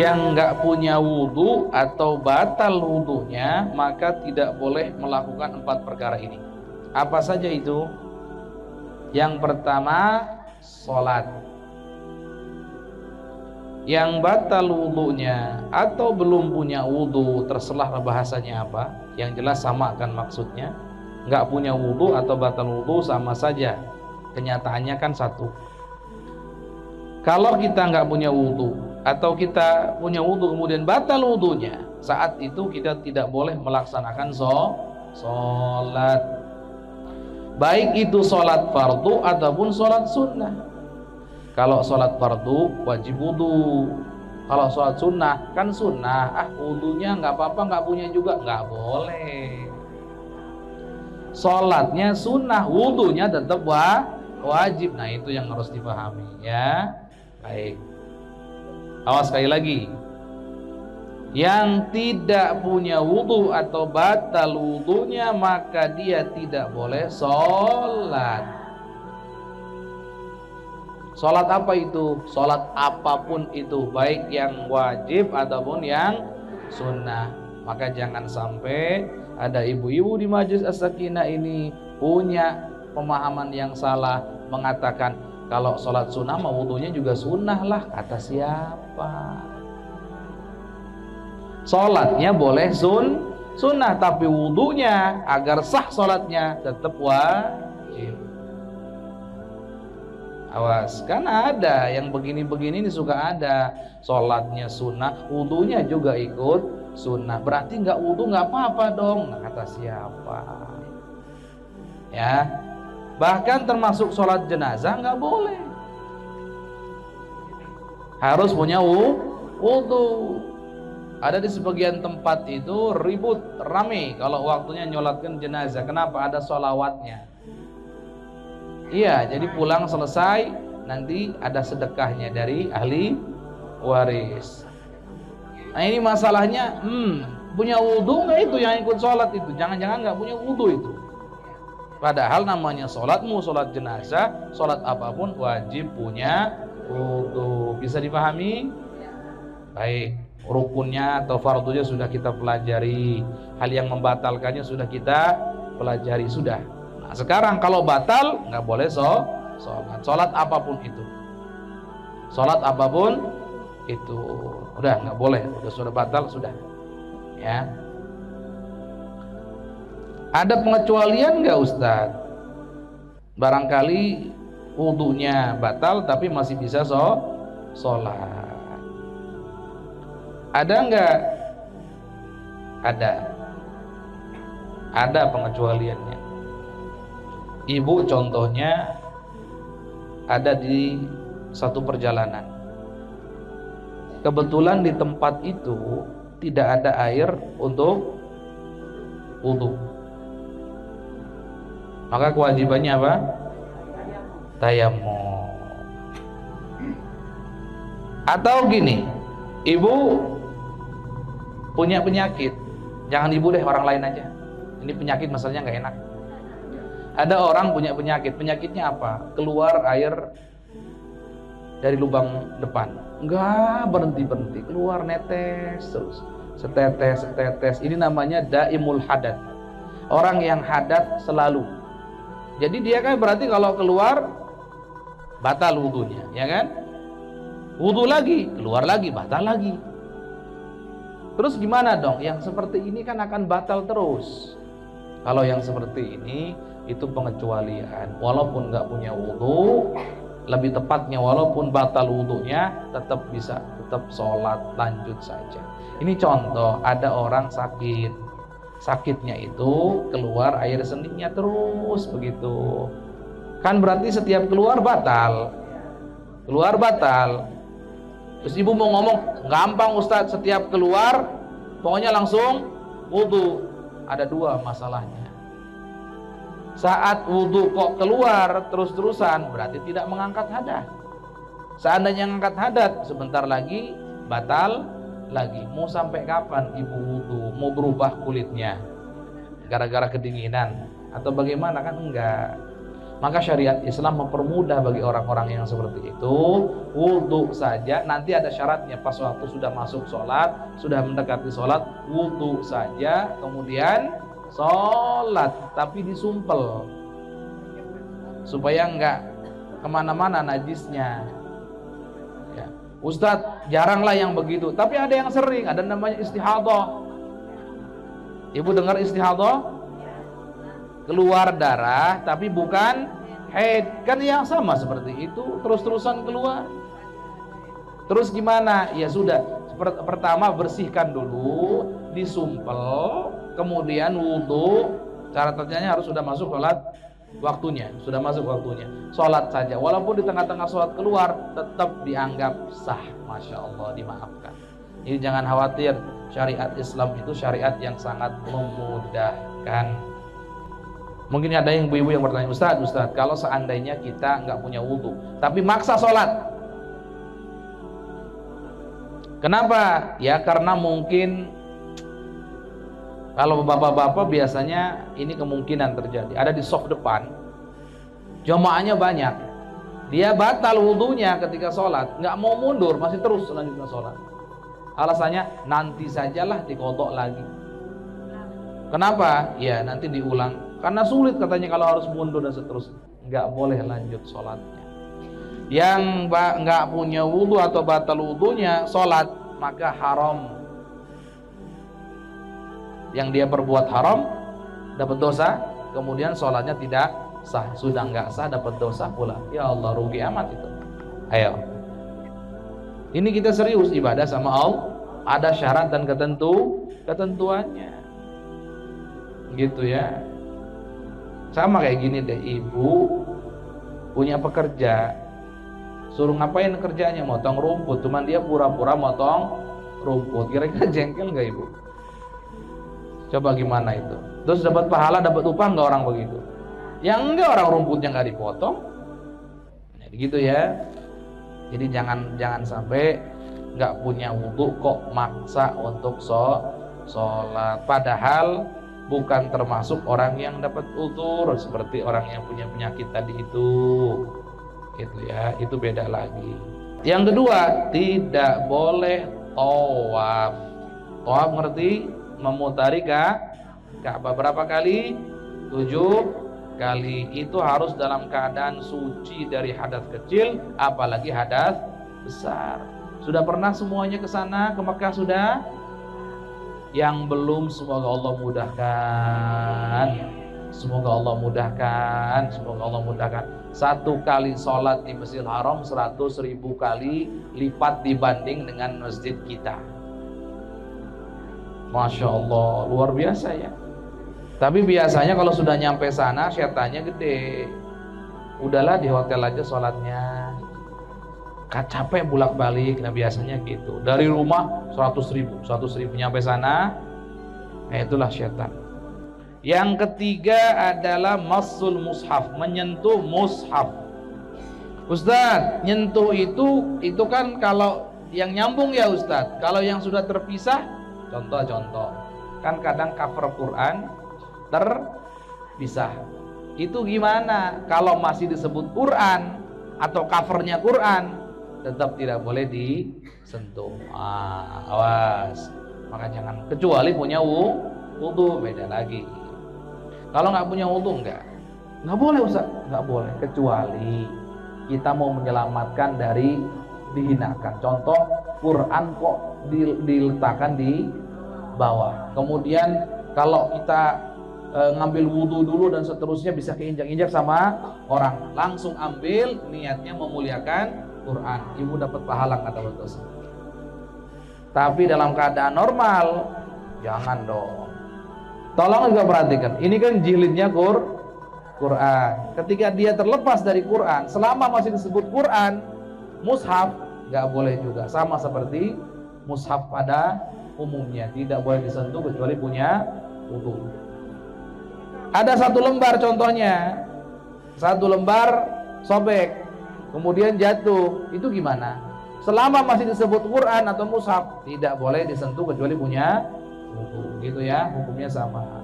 yang nggak punya wudhu atau batal wudhunya, maka tidak boleh melakukan 4 perkara ini. Apa saja itu? Yang pertama, sholat. Yang batal wudhunya atau belum punya wudhu, terserah bahasanya apa, yang jelas sama kan maksudnya. Nggak punya wudhu atau batal wudhu sama saja, kenyataannya kan satu. Kalau kita nggak punya wudhu atau kita punya wudhu kemudian batal wudhunya, saat itu kita tidak boleh melaksanakan sholat, baik itu sholat fardu ataupun sholat sunnah. Kalau sholat fardu wajib wudhu, kalau sholat sunnah kan sunnah, wudhunya nggak apa-apa, nggak punya juga nggak boleh. Sholatnya sunnah, wudhunya tetap wajib. Nah itu yang harus dipahami ya. Baik, awas sekali lagi, yang tidak punya wudhu atau batal wudhunya maka dia tidak boleh sholat. Sholat apa itu? Sholat apapun itu, baik yang wajib ataupun yang sunnah. Maka jangan sampai ada ibu-ibu di Majelis As-Sakinah ini punya pemahaman yang salah, mengatakan kalau sholat sunnah mah wudhunya juga sunnah lah. Kata siapa? Sholatnya boleh sunnah, tapi wudhunya agar sah sholatnya tetap wajib. Awas, karena ada yang begini-begini ini suka ada. Sholatnya sunnah, wudhunya juga ikut sunnah. Berarti nggak wudhu nggak apa-apa dong. Nah, kata siapa? Ya. Bahkan termasuk sholat jenazah nggak boleh, harus punya wudhu. Ada di sebagian tempat itu ribut, rame kalau waktunya nyolatkan jenazah. Kenapa? Ada sholawatnya. Iya, jadi pulang selesai nanti ada sedekahnya dari ahli waris. Nah ini masalahnya, punya wudhu nggak itu yang ikut sholat itu? Jangan-jangan nggak punya wudhu itu. Padahal namanya sholatmu, sholat jenazah, sholat apapun wajib punya wudhu. Bisa dipahami? Baik, rukunnya atau fardunya sudah kita pelajari, hal yang membatalkannya sudah kita pelajari sudah. Nah sekarang kalau batal nggak boleh sholat apapun itu, sholat apapun itu udah nggak boleh, sudah batal sudah. Ya. Ada pengecualian nggak Ustadz? Barangkali wudhunya batal tapi masih bisa sholat. Ada nggak? Ada pengecualiannya. Ibu contohnya ada di satu perjalanan. Kebetulan di tempat itu tidak ada air untuk wudhu. Maka kewajibannya apa? Tayammum. Atau gini, ibu punya penyakit, jangan ibu deh, orang lain aja. Ini penyakit masalahnya nggak enak. Ada orang punya penyakit, penyakitnya apa? Keluar air dari lubang depan, nggak berhenti, keluar netes terus, setetes. Ini namanya daimul hadat, orang yang hadat selalu. Jadi dia kan berarti kalau keluar batal wudhunya, ya kan? Wudhu lagi, keluar lagi, batal lagi. Terus gimana dong? Yang seperti ini kan akan batal terus. Kalau yang seperti ini itu pengecualian. Walaupun nggak punya wudhu, lebih tepatnya walaupun batal wudhunya tetap bisa, tetap sholat lanjut saja. Ini contoh, ada orang sakit. Sakitnya itu keluar air seninya terus begitu. Kan berarti setiap keluar batal. Terus ibu mau ngomong, gampang Ustadz, setiap keluar pokoknya langsung wudhu. Ada dua masalahnya. Saat wudhu kok keluar terus-terusan, berarti tidak mengangkat hadas. Seandainya mengangkat hadas, sebentar lagi batal lagi. Mau sampai kapan ibu wudhu? Mau berubah kulitnya gara-gara kedinginan atau bagaimana? Kan enggak. Maka syariat Islam mempermudah bagi orang-orang yang seperti itu. Wudu saja, nanti ada syaratnya. Pas waktu sudah masuk sholat, sudah mendekati sholat, wudu saja, kemudian sholat, tapi disumpel supaya enggak kemana-mana najisnya ya. Ustadz, jaranglah yang begitu, tapi ada yang sering, ada namanya istihadah. Ibu dengar istihadah? Keluar darah tapi bukan haid, kan yang sama seperti itu, terus-terusan keluar. Terus gimana? Ya sudah, pertama bersihkan dulu, disumpel, kemudian wudu. Cara kerjanya harus sudah masuk sholat waktunya, sudah masuk waktunya. Sholat saja, walaupun di tengah-tengah sholat keluar, tetap dianggap sah. Masya Allah, dimaafkan. Jadi jangan khawatir, syariat Islam itu syariat yang sangat memudahkan. Mungkin ada yang ibu-ibu yang bertanya, Ustadz, kalau seandainya kita nggak punya wudhu, tapi maksa sholat, kenapa? Ya karena mungkin kalau bapak-bapak biasanya ini kemungkinan terjadi. Ada di soft depan, jamaahnya banyak, dia batal wudhunya ketika sholat, nggak mau mundur, masih terus lanjutkan sholat. Alasannya nanti sajalah dikodok lagi. Kenapa? Ya nanti diulang. Karena sulit katanya kalau harus mundur dan seterusnya. Nggak boleh lanjut sholatnya. Yang nggak punya wudhu atau batal wudhunya sholat, maka haram. Yang dia perbuat haram dapat dosa, kemudian sholatnya tidak sah. Sudah nggak sah dapat dosa pula. Ya Allah, rugi amat itu. Ayo, ini kita serius ibadah sama Allah. Ada syarat dan ketentuannya, gitu ya. Sama kayak gini deh, ibu punya pekerja, suruh ngapain kerjanya? Motong rumput, cuman dia pura-pura motong rumput. Kira-kira jengkel nggak ibu? Coba gimana itu? Terus dapat pahala, dapat upah nggak orang begitu? Yang enggak, orang rumputnya nggak dipotong. Jadi gitu ya. Jadi jangan sampai nggak punya wudhu kok maksa untuk sholat. Padahal bukan termasuk orang yang dapat uzur seperti orang yang punya penyakit tadi itu ya, itu beda lagi. Yang kedua, tidak boleh tawaf. Tawaf ngerti? Memutari Ka'bah berapa kali? 7 kali. Itu harus dalam keadaan suci dari hadas kecil, apalagi hadas besar. Sudah pernah semuanya ke sana, ke Mekah sudah? Yang belum, semoga Allah mudahkan. Semoga Allah mudahkan. Semoga Allah mudahkan. 1 kali sholat di Masjidil Haram 100.000 kali lipat dibanding dengan masjid kita. Masya Allah, luar biasa ya. Tapi biasanya kalau sudah nyampe sana syaitannya gede. Udahlah di hotel aja sholatnya, capek bolak-balik. Nah biasanya gitu. Dari rumah 100.000 nyampe sana, nah itulah syaitan. Yang ketiga adalah masul mushaf, menyentuh mushaf. Ustadz, nyentuh itu kan kalau yang nyambung ya Ustadz. Kalau yang sudah terpisah, contoh kan kadang cover Quran terpisah. Itu gimana? Kalau masih disebut Quran atau covernya Quran, tetap tidak boleh disentuh. Awas, maka jangan, kecuali punya wudhu, beda lagi. Kalau nggak punya wudhu nggak boleh Ustaz, nggak boleh, kecuali kita mau menyelamatkan dari dihinakan. Contoh, Quran kok diletakkan di bawah, kemudian kalau kita ngambil wudhu dulu dan seterusnya bisa keinjak-injak sama orang, langsung ambil, niatnya memuliakan Quran, ibu dapat pahala nggak dapat dosa. Tapi dalam keadaan normal jangan dong. Tolong juga perhatikan, ini kan jilidnya Quran. Ketika dia terlepas dari Quran, selama masih disebut Quran, mushaf nggak boleh juga. Sama seperti mushaf pada umumnya, tidak boleh disentuh kecuali punya wudhu. Ada 1 lembar contohnya, 1 lembar sobek, kemudian jatuh, itu gimana? Selama masih disebut Quran atau mushaf, tidak boleh disentuh kecuali punya wudhu, gitu ya, hukumnya sama.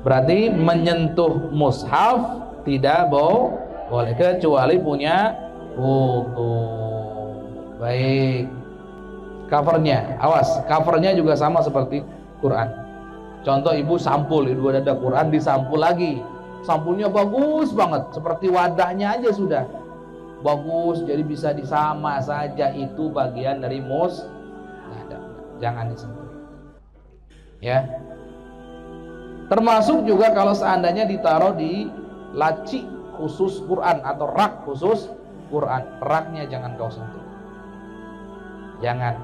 Berarti menyentuh mushaf tidak boleh, kecuali punya wudu. Baik. Covernya, awas, covernya juga sama seperti Quran. Contoh ibu sampul, ibu ada Quran disampul lagi. Sampulnya bagus banget, seperti wadahnya aja sudah bagus, jadi bisa disama saja, itu bagian dari jangan disentuh. Ya. Termasuk juga kalau seandainya ditaruh di laci khusus Quran atau rak khusus Quran, raknya jangan kau sentuh. Jangan.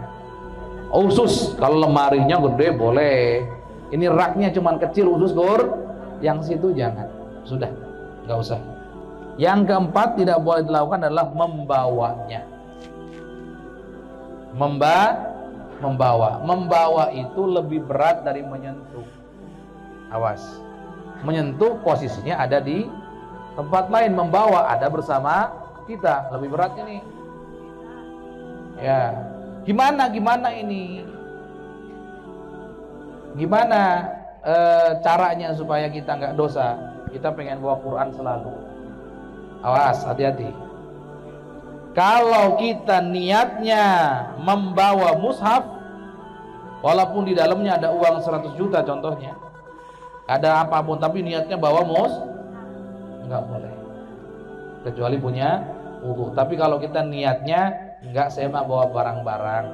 Khusus kalau lemarinya gede boleh. Ini raknya cuman kecil khusus yang situ jangan. Sudah, nggak usah. Yang keempat tidak boleh dilakukan adalah membawanya. Membawa itu lebih berat dari menyentuh. Awas. Menyentuh posisinya ada di tempat lain, membawa ada bersama kita, lebih beratnya nih. Ya. Gimana ini? Gimana caranya supaya kita nggak dosa? Kita pengen bawa Quran selalu. Awas, hati-hati. Kalau kita niatnya membawa mushaf, walaupun di dalamnya ada uang 100 juta contohnya, ada apapun, tapi niatnya bawa nggak boleh, kecuali punya wudu. Tapi kalau kita niatnya nggak semak bawa barang-barang,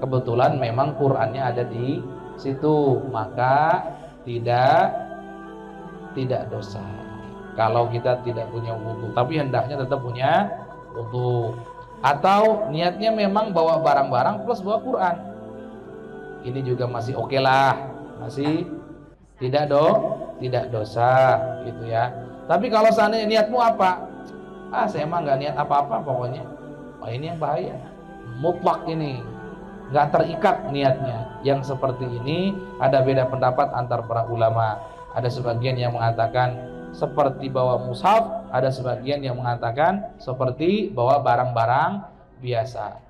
kebetulan memang Qurannya ada di situ, maka tidak dosa. Kalau kita tidak punya wudu, tapi hendaknya tetap punya wudu. Atau niatnya memang bawa barang-barang plus bawa Quran, ini juga masih oke lah, masih tidak dosa gitu ya. Tapi kalau seandainya niatmu apa? Saya emang nggak niat apa-apa pokoknya. Ini yang bahaya. Mutlak ini, nggak terikat niatnya. Yang seperti ini ada beda pendapat antar para ulama. Ada sebagian yang mengatakan seperti bawa mushaf, ada sebagian yang mengatakan seperti bawa barang-barang biasa.